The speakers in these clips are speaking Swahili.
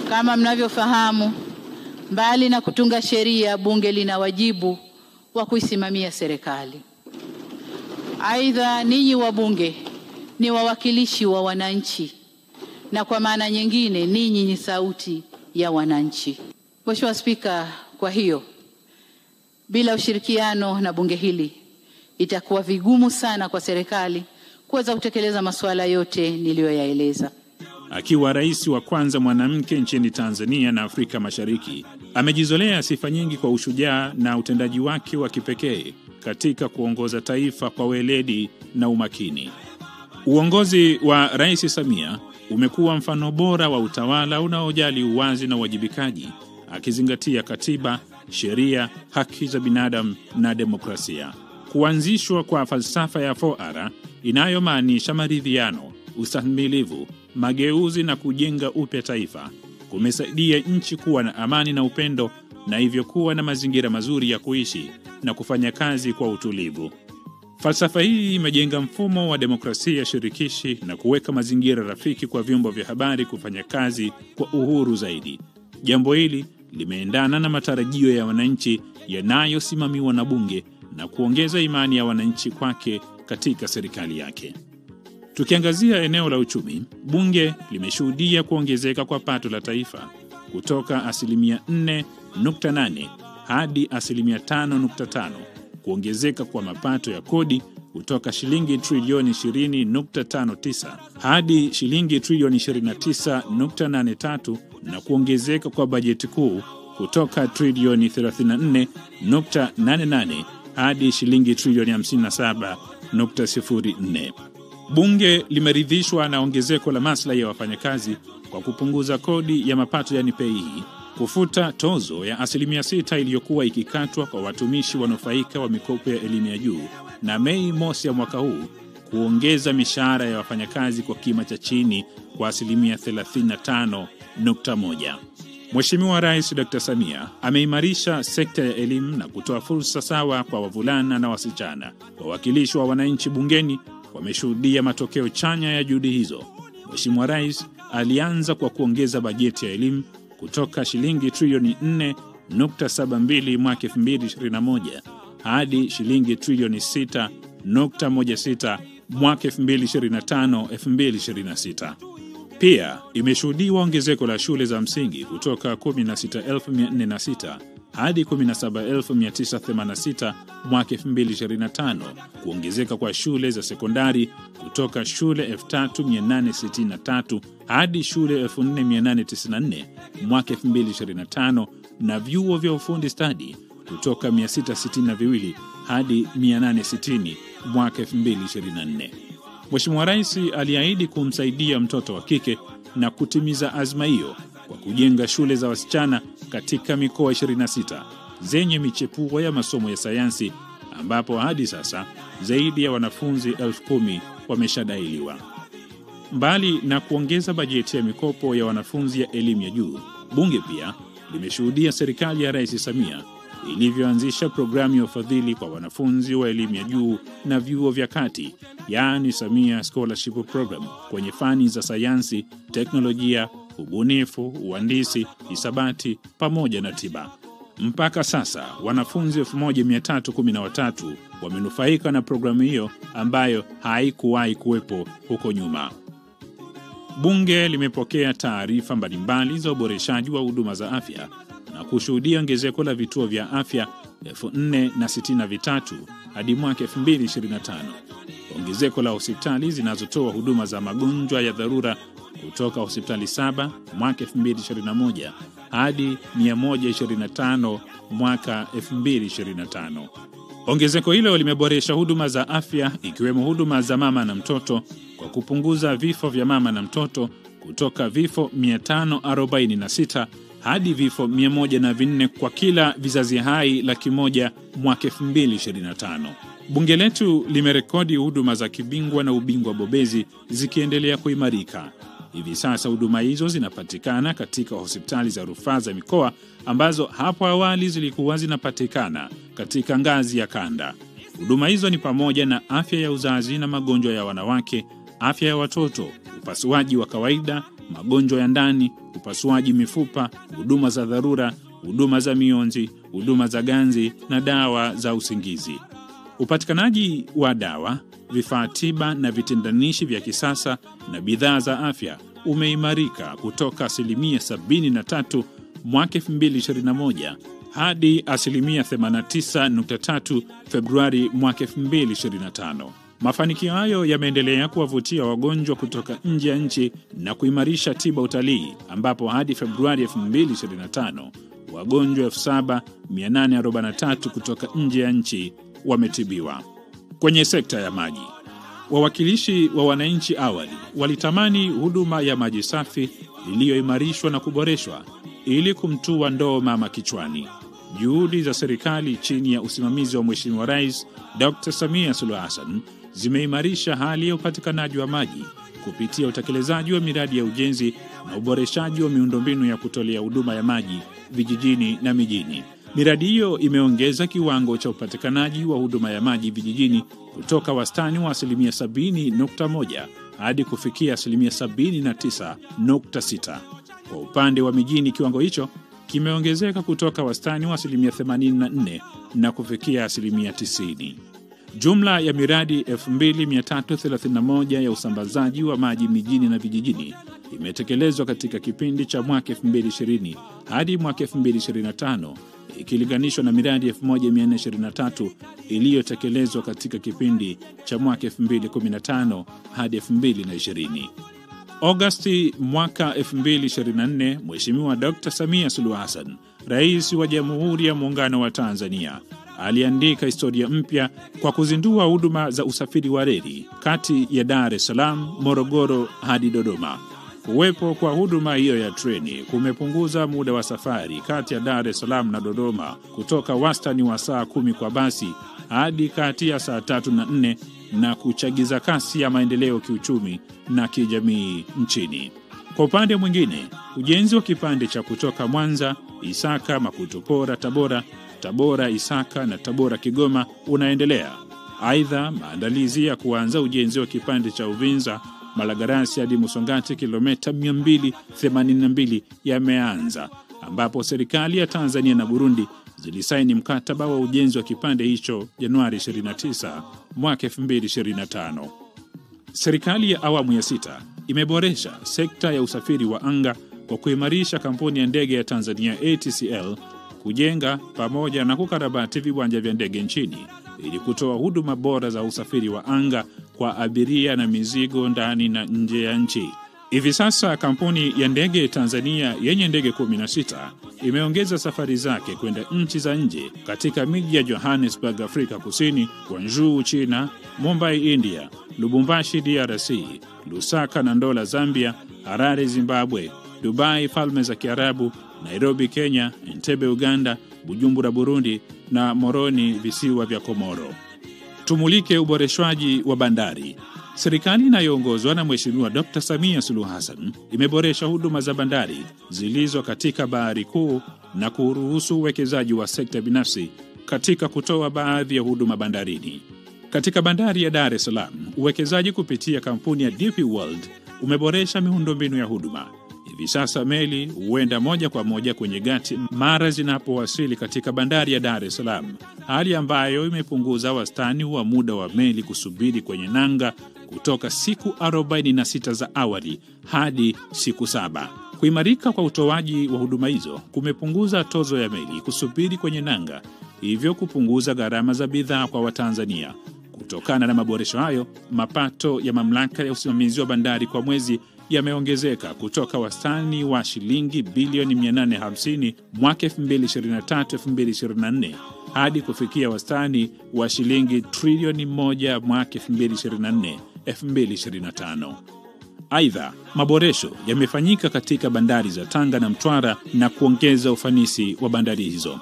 Kama mnavyofahamu, mbali na kutunga sheria, bunge lina wajibu wa kuisimamia serikali. Aidha, ninyi wabunge ni wawakilishi wa wananchi, na kwa maana nyingine ninyi ni sauti ya wananchi. Mheshimiwa Spika, kwa hiyo bila ushirikiano na bunge hili itakuwa vigumu sana kwa serikali kuweza kutekeleza masuala yote niliyoyaeleza. Akiwa rais wa kwanza mwanamke nchini Tanzania na Afrika Mashariki, amejizolea sifa nyingi kwa ushujaa na utendaji wake wa kipekee katika kuongoza taifa kwa weledi na umakini. Uongozi wa Rais Samia umekuwa mfano bora wa utawala unaojali uwazi na uwajibikaji, akizingatia katiba, sheria, haki za binadamu na demokrasia. Kuanzishwa kwa falsafa ya 4R inayomaanisha maridhiano, ustahimilivu, mageuzi na kujenga upya taifa kumesaidia nchi kuwa na amani na upendo, na hivyo kuwa na mazingira mazuri ya kuishi na kufanya kazi kwa utulivu. Falsafa hii imejenga mfumo wa demokrasia shirikishi na kuweka mazingira rafiki kwa vyombo vya habari kufanya kazi kwa uhuru zaidi. Jambo hili limeendana na matarajio ya wananchi yanayosimamiwa na bunge na kuongeza imani ya wananchi kwake katika serikali yake. Tukiangazia eneo la uchumi, bunge limeshuhudia kuongezeka kwa pato la taifa kutoka 4.8 hadi 5.5, kuongezeka kwa mapato ya kodi kutoka shilingi trilioni 20.59 hadi shilingi trilioni 29.83, na kuongezeka kwa bajeti kuu kutoka trilioni 34.88 hadi shilingi trilioni 57.04. Bunge limeridhishwa na ongezeko la maslahi ya wafanyakazi kwa kupunguza kodi ya mapato yani pei, kufuta tozo ya 6% iliyokuwa ikikatwa kwa watumishi wanufaika wa mikopo ya elimu ya juu, na Mei mosi ya mwaka huu kuongeza mishahara ya wafanyakazi kwa kima cha chini kwa 35.1. Mheshimiwa Rais Dr. Samia ameimarisha sekta ya elimu na kutoa fursa sawa kwa wavulana na wasichana. Wawakilishi wa wananchi bungeni wameshuhudia matokeo chanya ya juhudi hizo. Mheshimiwa Rais alianza kwa kuongeza bajeti ya elimu kutoka shilingi trilioni 4.72 mwaka 2021 hadi shilingi trilioni 6.16 mwaka 2025-2026. Pia imeshuhudiwa ongezeko la shule za msingi kutoka 16,406 hadi 17,986 mwaka 2025, kuongezeka kwa shule za sekondari kutoka shule 3,863 hadi shule 4,894 mwaka 2025, na vyuo vya ufundi stadi kutoka 662 hadi 860 mwaka 2024. Mheshimiwa Rais aliahidi kumsaidia mtoto wa kike na kutimiza azma hiyo kwa kujenga shule za wasichana katika mikoa 26 zenye michepuo ya masomo ya sayansi, ambapo hadi sasa zaidi ya wanafunzi 10,000 wameshadailiwa. Mbali na kuongeza bajeti ya mikopo ya wanafunzi ya elimu ya juu, bunge pia limeshuhudia serikali ya Rais Samia ilivyoanzisha programu ya ufadhili kwa wanafunzi wa elimu ya juu na vyuo vya kati, yaani Samia Scholarship Program, kwenye fani za sayansi, teknolojia, ubunifu, uhandisi, hisabati pamoja na tiba. Mpaka sasa wanafunzi 1313 wamenufaika na programu hiyo ambayo haikuwahi kuwepo huko nyuma. Bunge limepokea taarifa mbalimbali za uboreshaji wa huduma za afya na kushuhudia ongezeko la vituo vya afya 463 hadi mwaka 2025. Ongezeko la hospitali zinazotoa huduma za magonjwa ya dharura kutoka hospitali 7 mwaka 2021 hadi 125 mwaka 2025. Ongezeko hilo limeboresha huduma za afya ikiwemo huduma za mama na mtoto kwa kupunguza vifo vya mama na mtoto kutoka vifo 546 hadi vifo 104 kwa kila vizazi hai 100,000 mwaka 2025. Bunge letu limerekodi huduma za kibingwa na ubingwa bobezi zikiendelea kuimarika. Hivi sasa huduma hizo zinapatikana katika hospitali za rufaa za mikoa ambazo hapo awali zilikuwa zinapatikana katika ngazi ya kanda. Huduma hizo ni pamoja na afya ya uzazi na magonjwa ya wanawake, afya ya watoto, upasuaji wa kawaida, magonjwa ya ndani, upasuaji mifupa, huduma za dharura, huduma za mionzi, huduma za ganzi na dawa za usingizi. Upatikanaji wa dawa, vifaa tiba na vitendanishi vya kisasa na bidhaa za afya umeimarika kutoka 73% mwaka 2021 hadi 89.3 Februari mwaka 2025. Mafanikio hayo yameendelea kuwavutia wagonjwa kutoka nje ya nchi na kuimarisha tiba utalii, ambapo hadi Februari 2025 wagonjwa 7,843 kutoka nje ya nchi wametibiwa. Kwenye sekta ya maji, wawakilishi wa wananchi awali walitamani huduma ya maji safi iliyoimarishwa na kuboreshwa ili kumtua ndoo mama kichwani. Juhudi za serikali chini ya usimamizi wa Mheshimiwa Rais Dr. Samia Suluhu Hassan zimeimarisha hali ya upatikanaji wa maji kupitia utekelezaji wa miradi ya ujenzi na uboreshaji wa miundombinu ya kutolea huduma ya maji vijijini na mijini. Miradi hiyo imeongeza kiwango cha upatikanaji wa huduma ya maji vijijini kutoka wastani wa 70.1 hadi kufikia 79.6. Kwa upande wa mijini, kiwango hicho kimeongezeka kutoka wastani wa 84 na kufikia 90. Jumla ya miradi 2331 ya usambazaji wa maji mijini na vijijini imetekelezwa katika kipindi cha mwaka 2020 hadi mwaka 2025, ikilinganishwa na miradi 1423 iliyotekelezwa katika kipindi cha mwaka 2015 hadi 2020. Agosti mwaka 2024, Mheshimiwa Dr. Samia Suluhu Hassan, Rais wa Jamhuri ya Muungano wa Tanzania, aliandika historia mpya kwa kuzindua huduma za usafiri wa reli kati ya Dar es Salaam, Morogoro hadi Dodoma. Kuwepo kwa huduma hiyo ya treni kumepunguza muda wa safari kati ya Dar es Salaam na Dodoma kutoka wastani wa saa 10 kwa basi hadi kati ya saa 3 na 4 na kuchagiza kasi ya maendeleo kiuchumi na kijamii nchini. Kwa upande mwingine, ujenzi wa kipande cha kutoka Mwanza, Isaka, Makutupora, Tabora, Isaka na Tabora, Kigoma unaendelea. Aidha, maandalizi ya kuanza ujenzi wa kipande cha Uvinza, Malagarasi hadi Musongati kilomita 282 yameanza, ambapo serikali ya Tanzania na Burundi zilisaini mkataba wa ujenzi wa kipande hicho Januari 29 mwaka 2025. Serikali ya awamu ya 6 imeboresha sekta ya usafiri wa anga kwa kuimarisha kampuni ya ndege ya Tanzania ATCL, kujenga pamoja na kukarabati viwanja vya ndege nchini ili kutoa huduma bora za usafiri wa anga kwa abiria na mizigo ndani na nje ya nchi. Hivi sasa kampuni ya ndege Tanzania yenye ndege 16 imeongeza safari zake kwenda nchi za nje katika miji ya Johannesburg, Afrika Kusini, Guangzhou, China, Mumbai, India, Lubumbashi, DRC, Lusaka na Ndola, Zambia, Harare, Zimbabwe, Dubai, Falme za Kiarabu, Nairobi, Kenya, Entebbe, Uganda, Bujumbura, Burundi na Moroni, visiwa vya Komoro. Tumulike uboreshwaji wa bandari. Serikali inayoongozwa na Mheshimiwa Dr. Samia Suluhu Hassan imeboresha huduma za bandari zilizo katika Bahari Kuu na kuruhusu uwekezaji wa sekta binafsi katika kutoa baadhi ya huduma bandarini. Katika bandari ya Dar es Salaam, uwekezaji kupitia kampuni ya DP World umeboresha miundombinu ya huduma. Hivi sasa meli huenda moja kwa moja kwenye gati mara zinapowasili katika bandari ya Dar es Salaam, hali ambayo imepunguza wastani wa muda wa meli kusubiri kwenye nanga kutoka siku 46 za awali hadi siku 7. Kuimarika kwa utoaji wa huduma hizo kumepunguza tozo ya meli kusubiri kwenye nanga, hivyo kupunguza gharama za bidhaa kwa Watanzania. Kutokana na maboresho hayo, mapato ya mamlaka ya usimamizi wa bandari kwa mwezi yameongezeka kutoka wastani wa shilingi bilioni 850 mwaka 2023-2024 hadi kufikia wastani wa shilingi trilioni 1 mwaka 2024-2025. Aidha, maboresho yamefanyika katika bandari za Tanga na Mtwara na kuongeza ufanisi wa bandari hizo.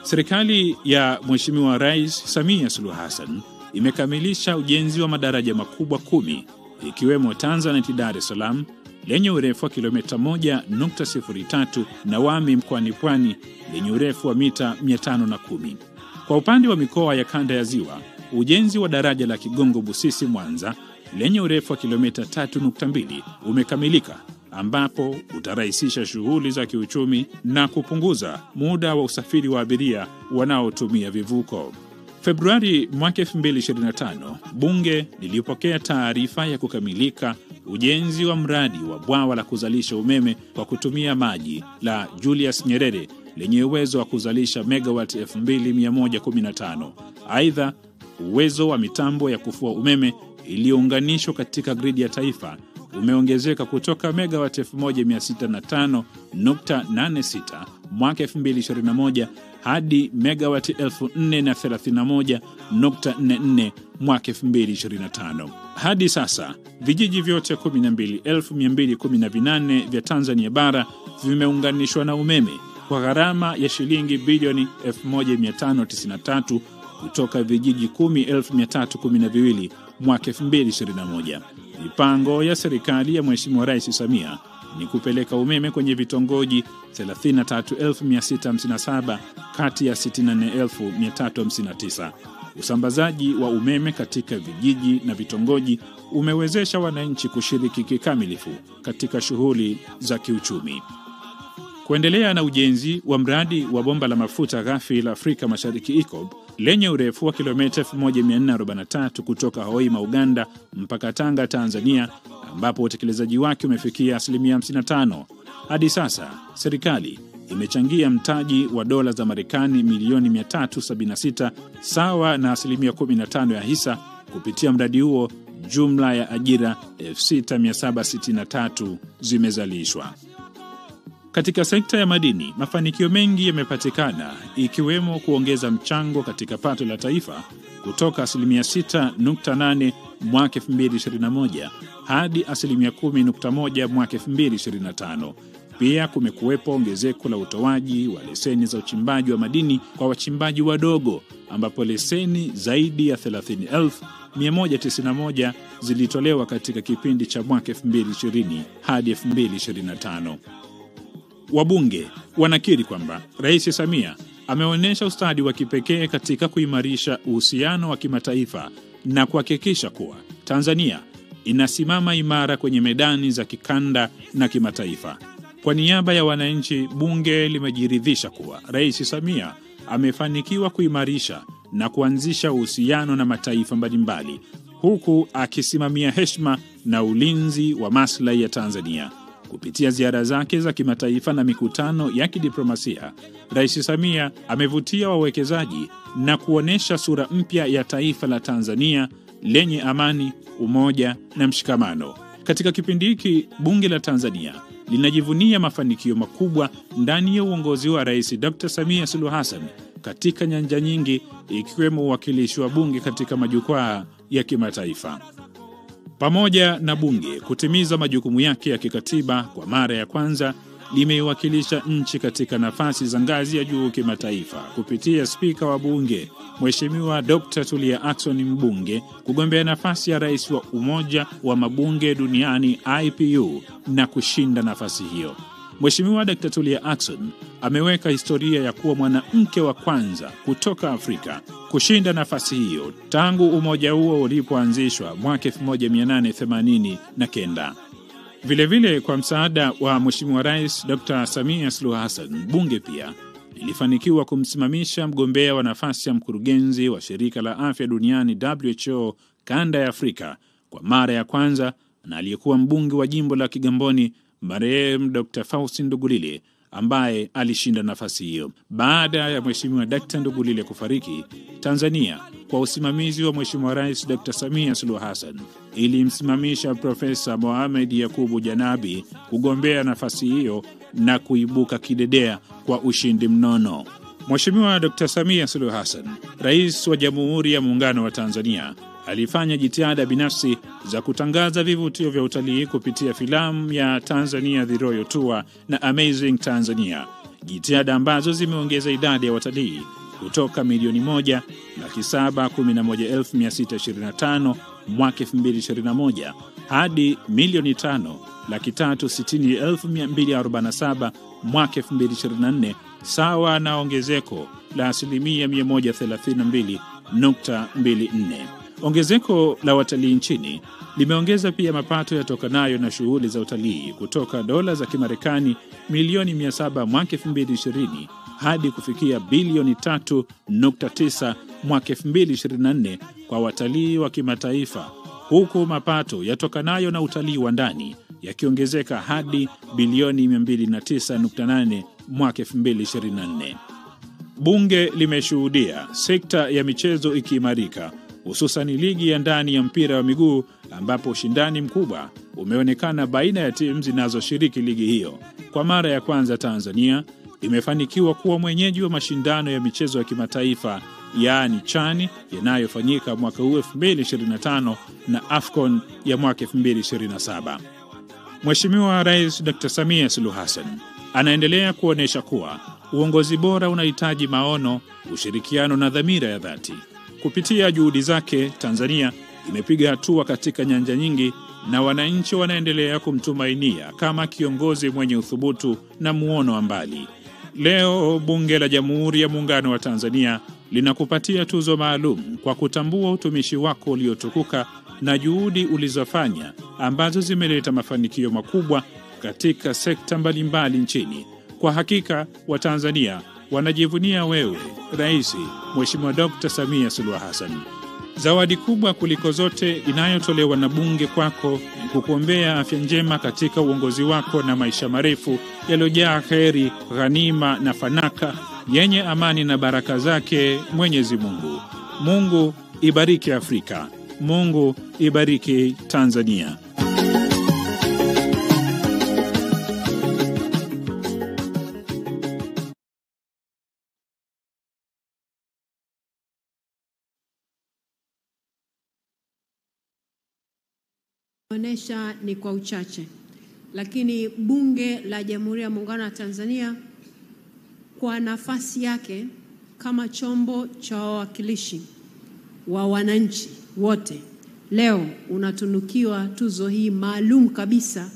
Serikali ya Mheshimiwa Rais Samia Suluhu Hassan imekamilisha ujenzi wa madaraja makubwa 10 ikiwemo Tanzanite Dar es Salaam lenye urefu wa kilomita 1.03 na Wami mkoani Pwani lenye urefu wa mita 510. Kwa upande wa mikoa ya kanda ya Ziwa, ujenzi wa daraja la Kigongo Busisi Mwanza lenye urefu wa kilomita 3.2 umekamilika, ambapo utarahisisha shughuli za kiuchumi na kupunguza muda wa usafiri wa abiria wanaotumia vivuko. Februari mwaka 2025, bunge lilipokea taarifa ya kukamilika ujenzi wa mradi wa bwawa la kuzalisha umeme kwa kutumia maji la Julius Nyerere lenye uwezo wa kuzalisha megawati 2115. Aidha, uwezo wa mitambo ya kufua umeme iliyounganishwa katika gridi ya taifa umeongezeka kutoka megawati 1605.86 mwaka 2021 hadi megawati 4031.44 mwaka 2025. Hadi sasa, vijiji vyote 12,218 vya Tanzania bara vimeunganishwa na umeme kwa gharama ya shilingi bilioni 1593 kutoka vijiji 10,312 mwaka 2021. Mipango ya serikali ya Mheshimiwa Rais Samia ni kupeleka umeme kwenye vitongoji 33,657 kati ya 64,359. Usambazaji wa umeme katika vijiji na vitongoji umewezesha wananchi kushiriki kikamilifu katika shughuli za kiuchumi. Kuendelea na ujenzi wa mradi wa bomba la mafuta ghafi la Afrika Mashariki EACOP lenye urefu wa kilomita 1443 kutoka Hoima, Uganda mpaka Tanga, Tanzania, ambapo utekelezaji wake umefikia 55%. Hadi sasa, serikali imechangia mtaji wa dola za Marekani milioni 376 sawa na 15% ya hisa kupitia mradi huo. Jumla ya ajira 6763 zimezalishwa. Katika sekta ya madini, mafanikio mengi yamepatikana, ikiwemo kuongeza mchango katika pato la taifa kutoka 6.8 mwaka 2021 hadi 10.1 mwaka 2025. Pia kumekuwepo ongezeko la utoaji wa leseni za uchimbaji wa madini kwa wachimbaji wadogo, ambapo leseni zaidi ya 30,191 zilitolewa katika kipindi cha mwaka 2020 hadi 2025. Wabunge wanakiri kwamba Rais Samia ameonyesha ustadi wa kipekee katika kuimarisha uhusiano wa kimataifa na kuhakikisha kuwa Tanzania inasimama imara kwenye medani za kikanda na kimataifa. Kwa niaba ya wananchi, bunge limejiridhisha kuwa Rais Samia amefanikiwa kuimarisha na kuanzisha uhusiano na mataifa mbalimbali, huku akisimamia heshima na ulinzi wa maslahi ya Tanzania. Kupitia ziara zake za kimataifa na mikutano ya kidiplomasia, Rais Samia amevutia wawekezaji na kuonesha sura mpya ya taifa la Tanzania lenye amani, umoja na mshikamano. Katika kipindi hiki, bunge la Tanzania linajivunia mafanikio makubwa ndani ya uongozi wa Rais Dr. Samia Suluhu Hassan katika nyanja nyingi, ikiwemo uwakilishi wa bunge katika majukwaa ya kimataifa. Pamoja na bunge kutimiza majukumu yake ya kikatiba, kwa mara ya kwanza limeiwakilisha nchi katika nafasi za ngazi ya juu kimataifa kupitia spika wa bunge Mheshimiwa Dr. Tulia Ackson Mbunge kugombea nafasi ya rais wa Umoja wa Mabunge Duniani IPU na kushinda nafasi hiyo. Mheshimiwa Dr. Tulia Ackson ameweka historia ya kuwa mwanamke wa kwanza kutoka Afrika kushinda nafasi hiyo tangu umoja huo ulipoanzishwa mwaka 1889. Vilevile, kwa msaada wa Mheshimiwa Rais Dr. Samia Suluhu Hassan, bunge pia lilifanikiwa kumsimamisha mgombea wa nafasi ya mkurugenzi wa shirika la afya duniani WHO kanda ya Afrika kwa mara ya kwanza, na aliyekuwa mbunge wa jimbo la Kigamboni marehemu Dr. Faustin Ndugulile ambaye alishinda nafasi hiyo. Baada ya Mheshimiwa Dr. Ndugulile kufariki, Tanzania kwa usimamizi wa Mheshimiwa Rais Dr. Samia Suluhu Hassan ilimsimamisha Profesa Mohamed Yakubu Janabi kugombea nafasi hiyo na kuibuka kidedea kwa ushindi mnono. Mheshimiwa Dr. Samia Suluhu Hassan, Rais wa Jamhuri ya Muungano wa Tanzania, alifanya jitihada binafsi za kutangaza vivutio vya utalii kupitia filamu ya Tanzania The Royal Tour na Amazing Tanzania, jitihada ambazo zimeongeza idadi ya watalii kutoka milioni 1,711,625 mwaka 2021 hadi milioni 5,360,247 mwaka 2024, sawa na ongezeko la 132.24%. Ongezeko la watalii nchini limeongeza pia mapato yatokanayo na shughuli za utalii kutoka dola za Kimarekani milioni 700 mwaka 2020 hadi kufikia bilioni 3.9 mwaka 2024 kwa watalii wa kimataifa, huku mapato yatokanayo na utalii wa ndani yakiongezeka hadi bilioni 209.8 mwaka 2024. Bunge limeshuhudia sekta ya michezo ikiimarika, hususan ligi ya ndani ya mpira wa miguu ambapo ushindani mkubwa umeonekana baina ya timu zinazoshiriki ligi hiyo. Kwa mara ya kwanza Tanzania imefanikiwa kuwa mwenyeji wa mashindano ya michezo ya kimataifa, yaani CHAN, yanayofanyika mwaka huu 2025 na AFCON ya mwaka 2027. Mheshimiwa Rais Dr. Samia Suluhu Hassan anaendelea kuonesha kuwa uongozi bora unahitaji maono, ushirikiano na dhamira ya dhati. Kupitia juhudi zake, Tanzania imepiga hatua katika nyanja nyingi na wananchi wanaendelea kumtumainia kama kiongozi mwenye uthubutu na muono wa mbali. Leo Bunge la Jamhuri ya Muungano wa Tanzania linakupatia tuzo maalum kwa kutambua utumishi wako uliotukuka na juhudi ulizofanya ambazo zimeleta mafanikio makubwa katika sekta mbalimbali nchini. Kwa hakika Watanzania wanajivunia wewe, Rais Mheshimiwa Dr. Samia Suluhu Hassan. Zawadi kubwa kuliko zote inayotolewa na Bunge kwako ni kukuombea afya njema katika uongozi wako na maisha marefu yaliyojaa kheri, ghanima na fanaka yenye amani na baraka zake Mwenyezi Mungu. Mungu ibariki Afrika. Mungu ibariki Tanzania. Onesha ni kwa uchache, lakini Bunge la Jamhuri ya Muungano wa Tanzania kwa nafasi yake kama chombo cha wawakilishi wa wananchi wote, leo unatunukiwa tuzo hii maalum kabisa